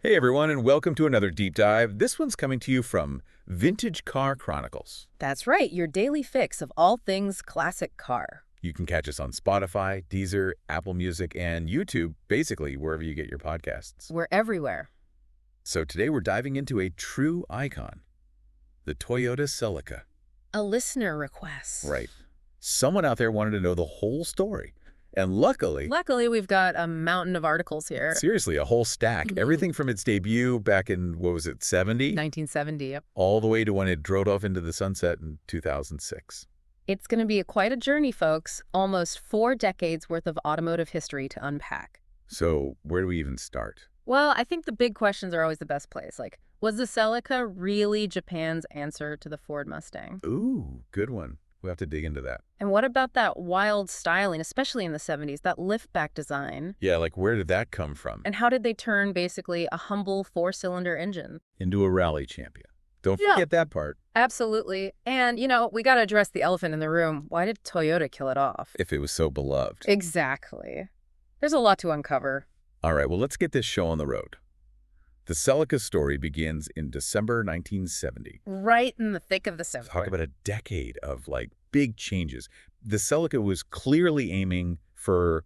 Hey everyone, and welcome to another deep dive. This one's coming to you from Vintage Car Chronicles. That's right, your daily fix of all things classic car. You can catch us on Spotify, Deezer, Apple Music, and YouTube, basically wherever you get your podcasts. We're everywhere. So today we're diving into a true icon, the Toyota Celica. A listener request. Right. Someone out there wanted to know the whole story. And luckily, We've got a mountain of articles here. seriously, a whole stack. Everything from its debut back in, what was it, 70? 1970, yep. All the way to when it drove off into the sunset in 2006. It's going to be quite a journey, folks. Almost 4 decades worth of automotive history to unpack. So where do we even start? Well, I think the big questions are always the best place. Like, was the Celica really Japan's answer to the Ford Mustang? Ooh, good one. We'll have to dig into that. And what about that wild styling, especially in the 70s, that liftback design? Yeah, like where did that come from? And how did they turn basically a humble 4-cylinder engine? Into a rally champion. Don't Yeah. forget that part. Absolutely. And, we got to address the elephant in the room. Why did Toyota kill it off? If it was so beloved. Exactly. There's a lot to uncover. All right, well, let's get this show on the road. The Celica story begins in December 1970. Right in the thick of the 70s. Talk about a decade of, big changes. The Celica was clearly aiming for,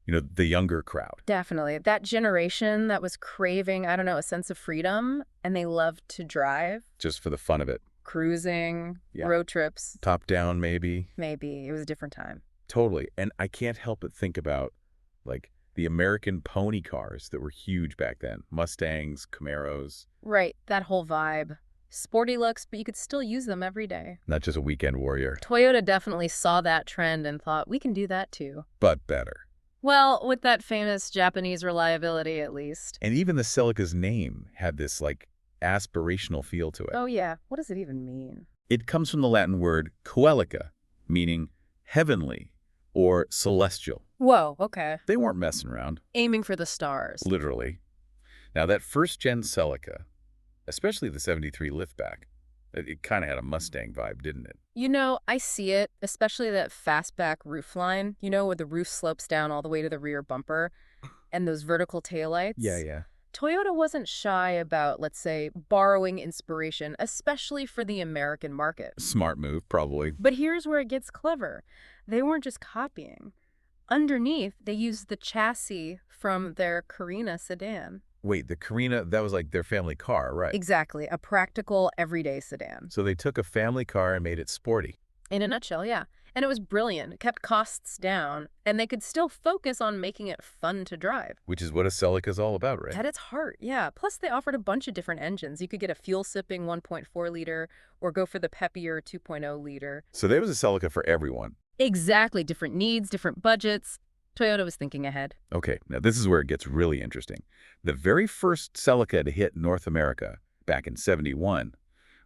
the younger crowd. Definitely. That generation that was craving, I don't know, a sense of freedom, and they loved to drive. Just for the fun of it. Cruising, Yeah. road trips. Top down, maybe. Maybe. It was a different time. Totally. And I can't help but think about, the American pony cars that were huge back then. Mustangs, Camaros. Right. That whole vibe. Sporty looks, but you could still use them every day. Not just a weekend warrior. Toyota definitely saw that trend and thought, we can do that too. But better. Well, with that famous Japanese reliability, at least. And even the Celica's name had this, aspirational feel to it. Oh, yeah. What does it even mean? It comes from the Latin word coelica, meaning heavenly or celestial. Whoa, okay. They weren't messing around. Aiming for the stars. Literally. Now, that first-gen Celica, especially the 73 liftback, it kind of had a Mustang vibe, didn't it? I see it, especially that fastback roofline, where the roof slopes down all the way to the rear bumper, and those vertical taillights. Yeah. Toyota wasn't shy about, let's say, borrowing inspiration, especially for the American market. Smart move, probably. But here's where it gets clever. They weren't just copying. Underneath, they used the chassis from their Carina sedan. Wait, the Carina, that was their family car, right? Exactly, a practical, everyday sedan. So they took a family car and made it sporty. In a nutshell, yeah. And it was brilliant. It kept costs down, and they could still focus on making it fun to drive. Which is what a Celica's all about, right? At its heart, yeah. Plus, they offered a bunch of different engines. You could get a fuel-sipping 1.4-liter or go for the peppier 2.0-liter. So there was a Celica for everyone. Exactly. Different needs, different budgets. Toyota was thinking ahead. Okay, now this is where it gets really interesting. The very first Celica to hit North America back in 71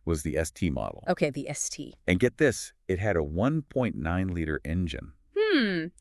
was the ST model. Okay, the ST. And get this, it had a 1.9-liter engine.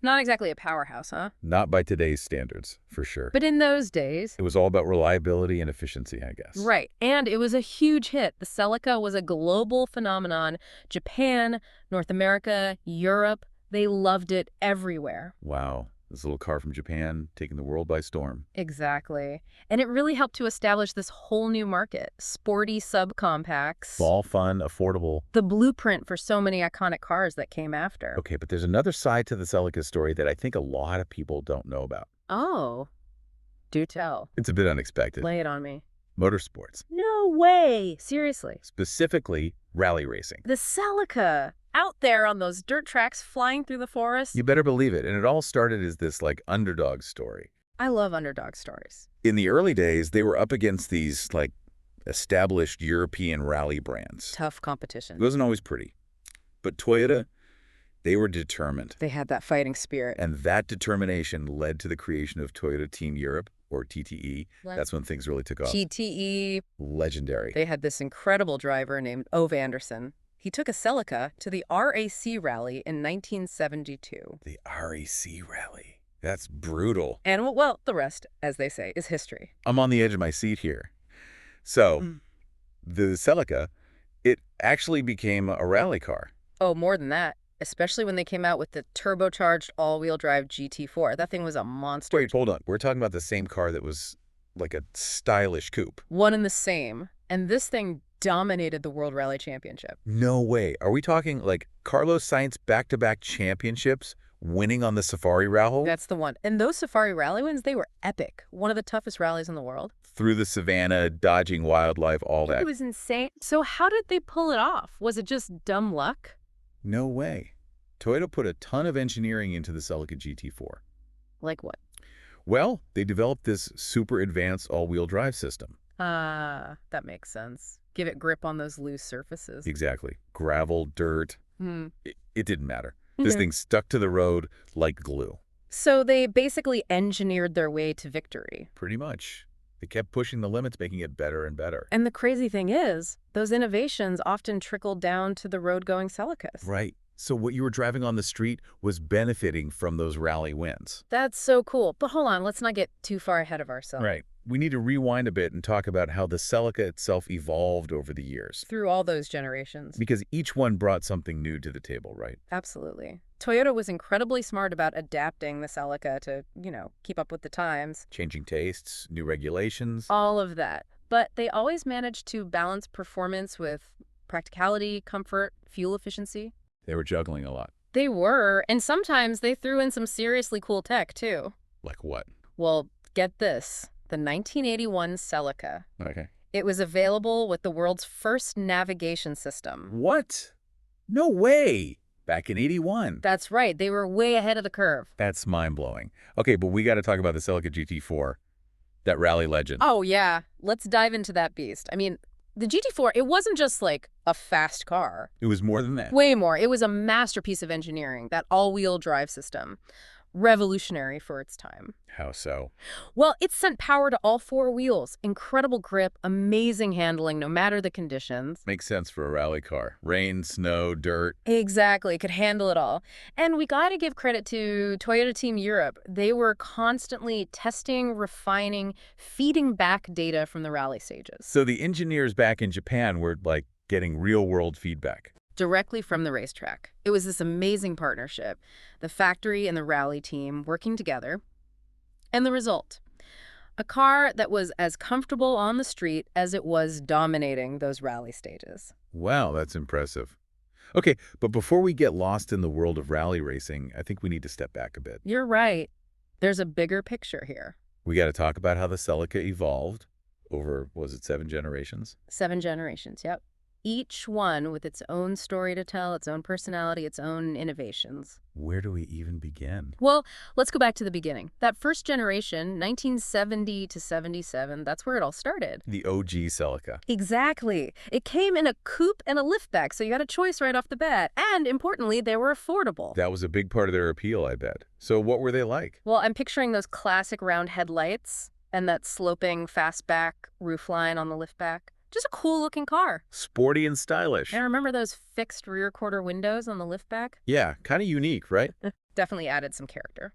Not exactly a powerhouse, huh? Not by today's standards, for sure. But in those days... It was all about reliability and efficiency, I guess. Right, and it was a huge hit. The Celica was a global phenomenon. Japan, North America, Europe, they loved it everywhere. Wow. This little car from Japan taking the world by storm. Exactly. And it really helped to establish this whole new market. Sporty subcompacts. All fun, affordable. The blueprint for so many iconic cars that came after. Okay, but there's another side to the Celica story that I think a lot of people don't know about. Oh. Do tell. It's a bit unexpected. Lay it on me. Motorsports. No way. Seriously. Specifically, rally racing. The Celica. Out there on those dirt tracks flying through the forest. You better believe it. And it all started as this, underdog story. I love underdog stories. In the early days, they were up against these, established European rally brands. Tough competition. It wasn't always pretty. But Toyota, they were determined. They had that fighting spirit. And that determination led to the creation of Toyota Team Europe, or TTE. That's when things really took off. TTE. Legendary. They had this incredible driver named Ove Anderson. He took a Celica to the RAC rally in 1972. The RAC rally. That's brutal. And, well, the rest, as they say, is history. I'm on the edge of my seat here. So, the Celica, it actually became a rally car. Oh, more than that. Especially when they came out with the turbocharged all-wheel drive GT4. That thing was a monster. Wait, hold on. We're talking about the same car that was, like a stylish coupe. One and the same. And this thing dominated the World Rally Championship. No way. Are we talking like Carlos Sainz back-to-back championships winning on the Safari Rally? That's the one. And those Safari Rally wins, they were epic. One of the toughest rallies in the world. Through the savannah, dodging wildlife, all that. It was insane. So how did they pull it off? Was it just dumb luck? No way. Toyota put a ton of engineering into the Celica GT4. Like what? Well, they developed this super advanced all-wheel drive system. That makes sense. Give it grip on those loose surfaces. Exactly. Gravel, dirt. It didn't matter. This Mhm. thing stuck to the road like glue. So they basically engineered their way to victory. Pretty much. They kept pushing the limits, making it better and better. And the crazy thing is, those innovations often trickled down to the road-going Celicas. Right. So what you were driving on the street was benefiting from those rally wins. That's so cool. But hold on, let's not get too far ahead of ourselves. Right. We need to rewind a bit and talk about how the Celica itself evolved over the years. Through all those generations. Because each one brought something new to the table, right? Absolutely. Toyota was incredibly smart about adapting the Celica to, keep up with the times. Changing tastes, new regulations. All of that. But they always managed to balance performance with practicality, comfort, fuel efficiency. They were juggling a lot. They were, and sometimes they threw in some seriously cool tech, too. Like what? Well, get this. The 1981 Celica. Okay. It was available with the world's first navigation system. What? No way! Back in 81. That's right. They were way ahead of the curve. That's mind-blowing. Okay, but we got to talk about the Celica GT4, that rally legend. Oh, yeah. Let's dive into that beast. I mean, the GT4, it wasn't just like a fast car. It was more than that. Way more. It was a masterpiece of engineering, that all-wheel drive system. Revolutionary for its time. How so? Well, it sent power to all four wheels. Incredible grip, amazing handling, no matter the conditions. Makes sense for a rally car. Rain, snow, dirt. Exactly. It could handle it all. And we got to give credit to Toyota Team Europe. They were constantly testing, refining, feeding back data from the rally stages. So the engineers back in Japan were, like, getting real-world feedback. Directly from the racetrack. It was this amazing partnership, the factory and the rally team working together. And the result, a car that was as comfortable on the street as it was dominating those rally stages. Wow, that's impressive. Okay, but before we get lost in the world of rally racing, I think we need to step back a bit. You're right. There's a bigger picture here. We got to talk about how the Celica evolved over, was it 7 generations? 7 generations, yep. Each one with its own story to tell, its own personality, its own innovations. Where do we even begin? Well, let's go back to the beginning. That first generation, 1970 to 77, that's where it all started. The OG Celica. Exactly. It came in a coupe and a liftback, so you had a choice right off the bat. And importantly, they were affordable. That was a big part of their appeal, I bet. So what were they like? Well, I'm picturing those classic round headlights and that sloping fastback roofline on the liftback. Just a cool-looking car. Sporty and stylish. And remember those fixed rear quarter windows on the liftback? Yeah, kind of unique, right? Definitely added some character.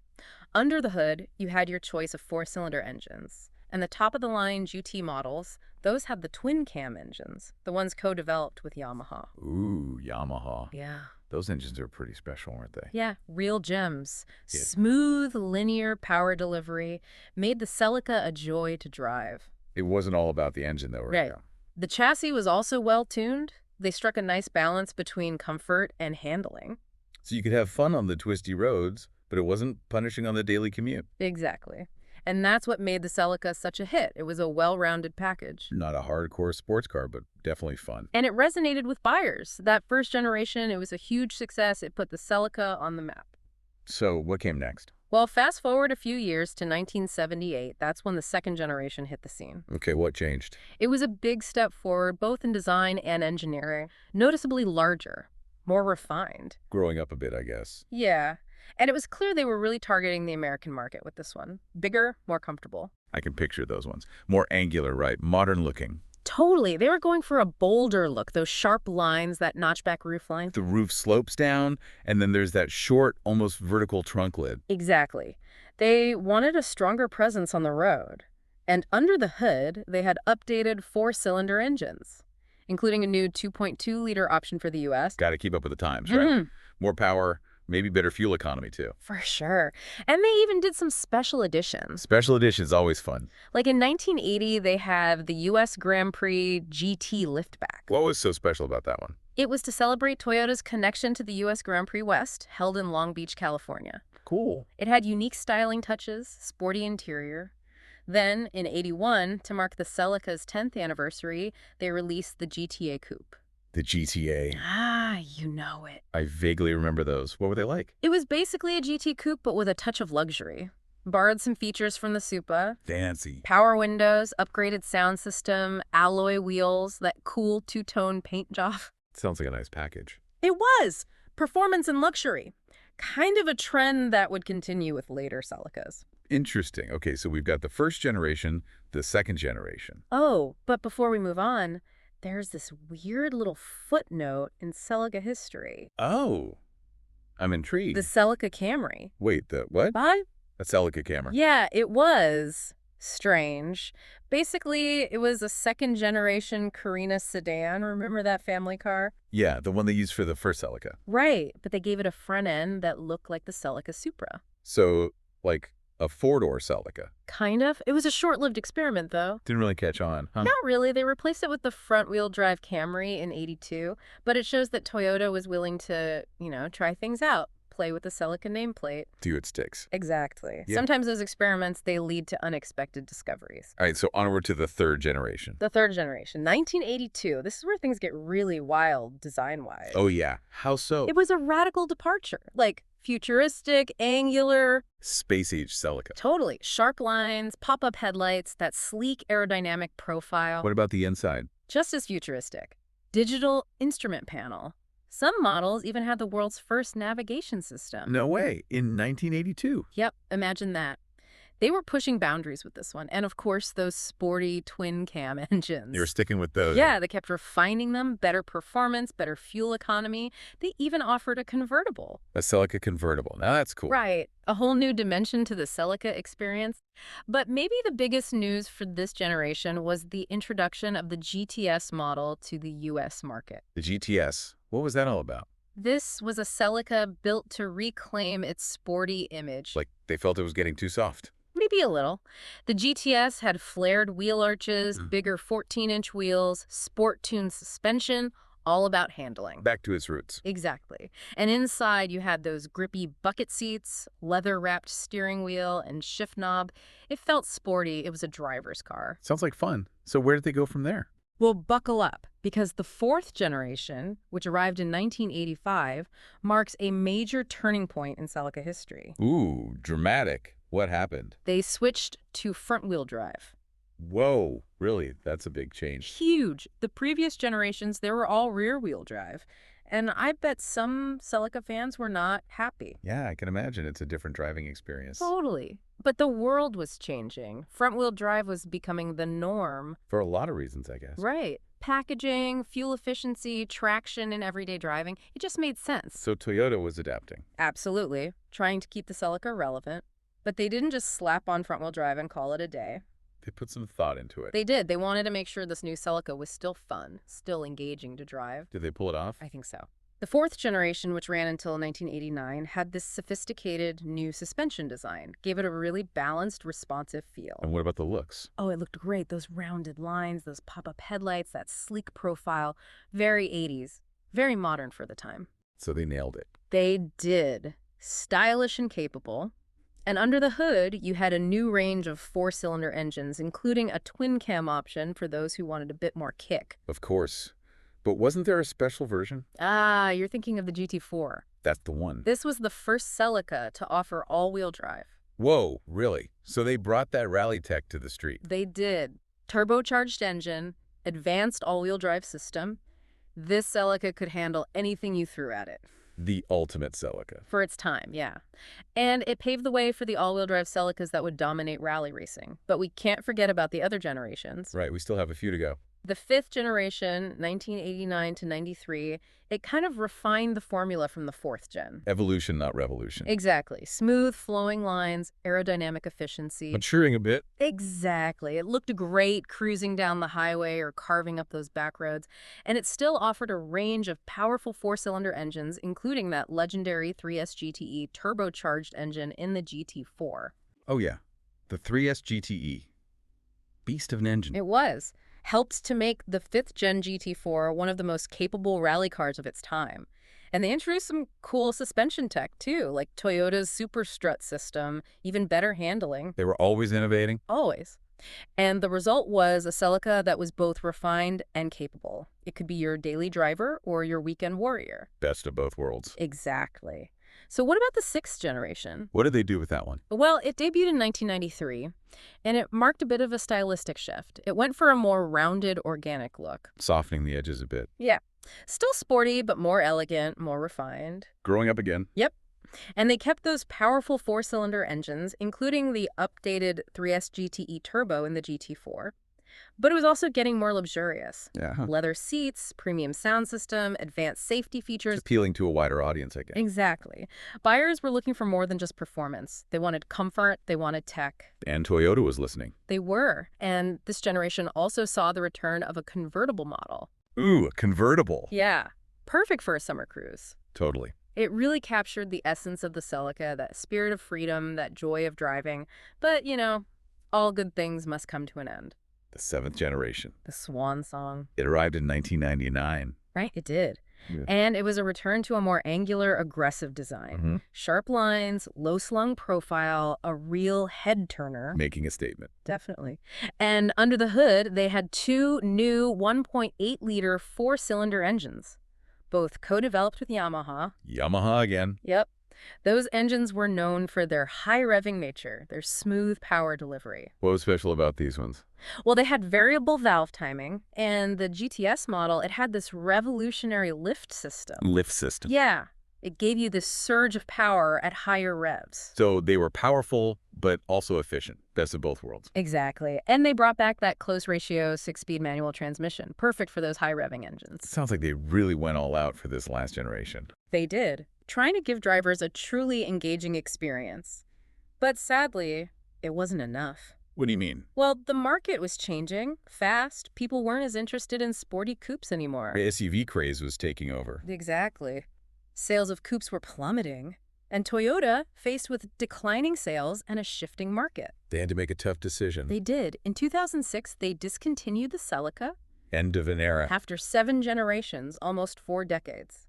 Under the hood, you had your choice of 4-cylinder engines. And the top-of-the-line GT models, those had the twin-cam engines, the ones co-developed with Yamaha. Ooh, Yamaha. Yeah. Those engines are pretty special, aren't they? Yeah, real gems. Yeah. Smooth, linear power delivery made the Celica a joy to drive. It wasn't all about the engine, though, right? Right. The chassis was also well-tuned. They struck a nice balance between comfort and handling. So you could have fun on the twisty roads, but it wasn't punishing on the daily commute. Exactly. And that's what made the Celica such a hit. It was a well-rounded package. Not a hardcore sports car, but definitely fun. And it resonated with buyers. That first generation, it was a huge success. It put the Celica on the map. So what came next? Well, fast forward a few years to 1978. That's when the second generation hit the scene. Okay, what changed? It was a big step forward, both in design and engineering. Noticeably larger, more refined. Growing up a bit, I guess. Yeah. And it was clear they were really targeting the American market with this one. Bigger, more comfortable. I can picture those ones. More angular, right? Modern looking. Totally. They were going for a bolder look, those sharp lines, that notchback roofline. The roof slopes down, and then there's that short, almost vertical trunk lid. Exactly. They wanted a stronger presence on the road. And under the hood, they had updated 4-cylinder engines, including a new 2.2-liter option for the U.S. Got to keep up with the times, right? More power, Maybe better fuel economy, too. For sure. And they even did some special editions. Special edition's always fun. Like in 1980, they have the U.S. Grand Prix GT liftback. What was so special about that one? It was to celebrate Toyota's connection to the U.S. Grand Prix West, held in Long Beach, California. Cool. It had unique styling touches, sporty interior. Then, in '81, to mark the Celica's 10th anniversary, they released the GTA Coupe. The GTA. Ah, you know it. I vaguely remember those. What were they like? It was basically a GT Coupe, but with a touch of luxury. Borrowed some features from the Supra. Fancy. Power windows, upgraded sound system, alloy wheels, that cool two-tone paint job. Sounds like a nice package. It was! Performance and luxury. Kind of a trend that would continue with later Celicas. Interesting. Okay, so we've got the first generation, the second generation. Oh, but before we move on, there's this weird little footnote in Celica history. Oh, I'm intrigued. The Celica Camry. Wait, the what? Bye? A Celica camera. Yeah, it was strange. Basically, it was a second-generation Carina sedan. Remember that family car? Yeah, the one they used for the first Celica. Right, but they gave it a front end that looked like the Celica Supra. So, like a four-door Celica. Kind of. It was a short-lived experiment, though. Didn't really catch on, huh? Not really. They replaced it with the front-wheel drive Camry in '82, but it shows that Toyota was willing to, try things out, play with the Celica nameplate. See what sticks. Exactly. Yeah. Sometimes those experiments, they lead to unexpected discoveries. All right, so onward to the third generation. The third generation, 1982. This is where things get really wild design-wise. Oh, yeah. How so? It was a radical departure. Like, futuristic, angular. Space-age Celica. Totally. Sharp lines, pop-up headlights, that sleek aerodynamic profile. What about the inside? Just as futuristic. Digital instrument panel. Some models even had the world's first navigation system. No way. In 1982. Yep, imagine that. They were pushing boundaries with this one. And of course, those sporty twin-cam engines. You were sticking with those. Yeah, they kept refining them. Better performance, better fuel economy. They even offered a convertible. A Celica convertible. Now that's cool. Right. A whole new dimension to the Celica experience. But maybe the biggest news for this generation was the introduction of the GTS model to the U.S. market. The GTS. What was that all about? This was a Celica built to reclaim its sporty image. Like they felt it was getting too soft. Maybe a little. The GTS had flared wheel arches, bigger 14-inch wheels, sport-tuned suspension, all about handling. Back to its roots. Exactly. And inside you had those grippy bucket seats, leather-wrapped steering wheel, and shift knob. It felt sporty. It was a driver's car. Sounds like fun. So where did they go from there? Well, buckle up, because the fourth generation, which arrived in 1985, marks a major turning point in Celica history. Ooh, dramatic. What happened? They switched to front-wheel drive. Whoa, really? That's a big change. Huge. The previous generations, they were all rear-wheel drive. And I bet some Celica fans were not happy. Yeah, I can imagine. It's a different driving experience. Totally. But the world was changing. Front-wheel drive was becoming the norm. For a lot of reasons, I guess. Right. Packaging, fuel efficiency, traction in everyday driving. It just made sense. So Toyota was adapting. Absolutely. Trying to keep the Celica relevant. But they didn't just slap on front-wheel drive and call it a day. They put some thought into it. They did. They wanted to make sure this new Celica was still fun, still engaging to drive. Did they pull it off? I think so. The fourth generation, which ran until 1989, had this sophisticated new suspension design, gave it a really balanced, responsive feel. And what about the looks? Oh, it looked great. Those rounded lines, those pop-up headlights, that sleek profile. Very 80s. Very modern for the time. So they nailed it. They did. Stylish and capable. And under the hood, you had a new range of four-cylinder engines, including a twin-cam option for those who wanted a bit more kick. Of course. But wasn't there a special version? Ah, you're thinking of the GT4. That's the one. This was the first Celica to offer all-wheel drive. Whoa, really? So they brought that rally tech to the street. They did. Turbocharged engine, advanced all-wheel drive system. This Celica could handle anything you threw at it. The ultimate Celica. For its time, yeah. And it paved the way for the all-wheel drive Celicas that would dominate rally racing. But we can't forget about the other generations. Right, we still have a few to go. The fifth generation, 1989 to 93, it kind of refined the formula from the fourth gen. Evolution, not revolution. Exactly. Smooth, flowing lines, aerodynamic efficiency. Maturing a bit. Exactly. It looked great cruising down the highway or carving up those back roads, and it still offered a range of powerful four-cylinder engines, including that legendary 3S GTE turbocharged engine in the GT4. Oh yeah, the 3S GTE. Beast of an engine. It was. Helped to make the 5th Gen GT4 one of the most capable rally cars of its time. And they introduced some cool suspension tech, too, like Toyota's Super strut system, even better handling. They were always innovating. Always. And the result was a Celica that was both refined and capable. It could be your daily driver or your weekend warrior. Best of both worlds. Exactly. So what about the 6th generation? What did they do with that one? Well, it debuted in 1993, and it marked a bit of a stylistic shift. It went for a more rounded, organic look. Softening the edges a bit. Yeah. Still sporty, but more elegant, more refined. Growing up again. Yep. And they kept those powerful four-cylinder engines, including the updated 3S GTE Turbo in the GT4. But it was also getting more luxurious. Yeah. Leather seats, premium sound system, advanced safety features. It's appealing to a wider audience, I guess. Exactly. Buyers were looking for more than just performance. They wanted comfort, they wanted tech. And Toyota was listening. They were. And this generation also saw the return of a convertible model. Ooh, a convertible. Yeah. Perfect for a summer cruise. Totally. It really captured the essence of the Celica, that spirit of freedom, that joy of driving. But, all good things must come to an end. The 7th generation. The swan song. It arrived in 1999. Right, it did. Yeah. And it was a return to a more angular, aggressive design. Sharp lines, low-slung profile, a real head-turner. Making a statement. Definitely. And under the hood, they had two new 1.8-liter four-cylinder engines, both co-developed with Yamaha. Yamaha again. Yep. Those engines were known for their high-revving nature, their smooth power delivery. What was special about these ones? Well, they had variable valve timing, and the GTS model, it had this revolutionary lift system. Lift system. Yeah. It gave you this surge of power at higher revs. So they were powerful, but also efficient. Best of both worlds. Exactly. And they brought back that close ratio 6-speed manual transmission, perfect for those high-revving engines. Sounds like they really went all out for this last generation. They did, trying to give drivers a truly engaging experience. But sadly, it wasn't enough. What do you mean? Well, the market was changing fast. People weren't as interested in sporty coupes anymore. The SUV craze was taking over. Exactly. Sales of coupes were plummeting, and Toyota faced with declining sales and a shifting market. They had to make a tough decision. They did. In 2006, they discontinued the Celica. End of an era. After 7 generations, almost 4 decades.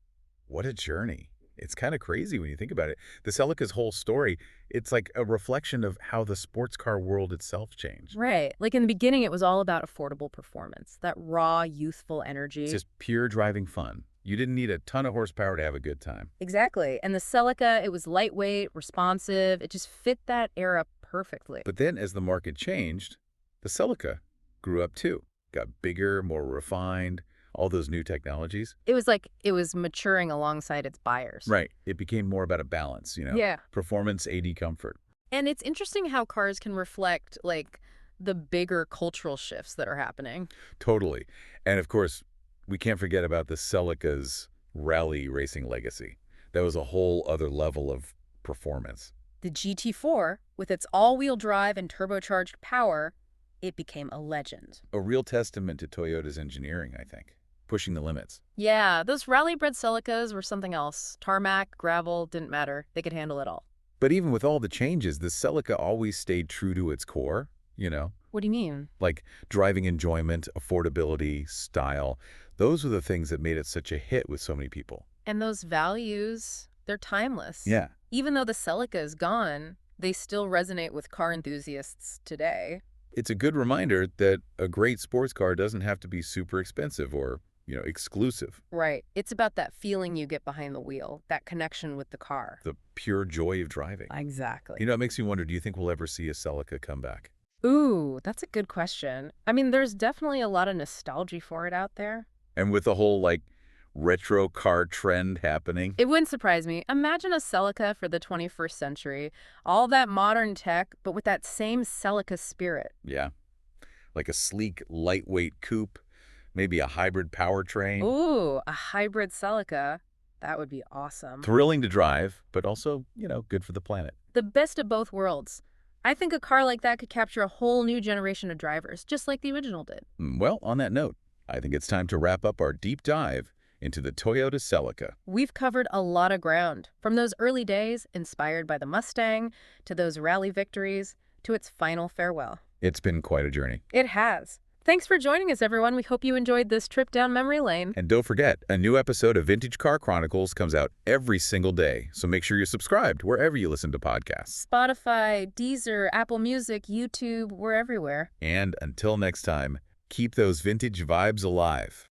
What a journey. It's kind of crazy when you think about it. The Celica's whole story, it's like a reflection of how the sports car world itself changed. Right. Like in the beginning, it was all about affordable performance, that raw, youthful energy. It's just pure driving fun. You didn't need a ton of horsepower to have a good time. Exactly. And the Celica, it was lightweight, responsive. It just fit that era perfectly. But then as the market changed, the Celica grew up too. Got bigger, more refined, all those new technologies. It was like it was maturing alongside its buyers. Right. It became more about a balance, Yeah. Performance, AD comfort. And it's interesting how cars can reflect, like, the bigger cultural shifts that are happening. Totally. And of course, we can't forget about the Celica's rally racing legacy. That was a whole other level of performance. The GT4, with its all-wheel drive and turbocharged power, it became a legend. A real testament to Toyota's engineering, I think. Pushing the limits. Yeah, those rally-bred Celicas were something else. Tarmac, gravel, didn't matter. They could handle it all. But even with all the changes, the Celica always stayed true to its core, What do you mean? Like driving enjoyment, affordability, style. Those were the things that made it such a hit with so many people. And those values, they're timeless. Yeah. Even though the Celica is gone, they still resonate with car enthusiasts today. It's a good reminder that a great sports car doesn't have to be super expensive or, exclusive. Right. It's about that feeling you get behind the wheel, that connection with the car. The pure joy of driving. Exactly. It makes me wonder, do you think we'll ever see a Celica come back? Ooh, that's a good question. I mean, there's definitely a lot of nostalgia for it out there. And with the whole, retro car trend happening. It wouldn't surprise me. Imagine a Celica for the 21st century. All that modern tech, but with that same Celica spirit. Yeah. Like a sleek, lightweight coupe, maybe a hybrid powertrain. Ooh, a hybrid Celica. That would be awesome. Thrilling to drive, but also, good for the planet. The best of both worlds. I think a car like that could capture a whole new generation of drivers, just like the original did. Well, on that note, I think it's time to wrap up our deep dive into the Toyota Celica. We've covered a lot of ground, from those early days inspired by the Mustang, to those rally victories, to its final farewell. It's been quite a journey. It has. Thanks for joining us, everyone. We hope you enjoyed this trip down memory lane. And don't forget, a new episode of Vintage Car Chronicles comes out every single day, so make sure you're subscribed wherever you listen to podcasts. Spotify, Deezer, Apple Music, YouTube, we're everywhere. And until next time, keep those vintage vibes alive.